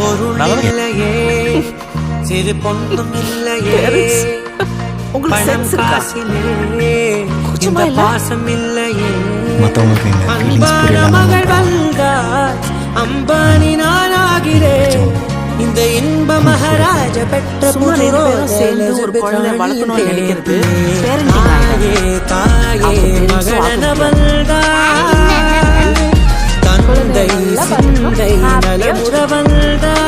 பொருள் இல்லையே, சிறு பொண்ணும் இல்லையே, உங்களுக்கு சென்ஸ் இருக்கா? இந்த பாசம் இல்லையே, மத்தவங்களுக்கு இந்த feelings அன்பான புரியல. மகள் வந்தால் அம்பானி நானாகிறேன். இந்த இன்ப மகாராஜ பெற்ற சும்மா ரெண்டு பேரும் சேர்ந்து ஒரு குழந்தை வளர்க்கணும்னு நினைக்கிறது parenting ஆயிடாது. தாயே மகளன வந்தால் தந்தை சிந்தை நலமுற வந்தால்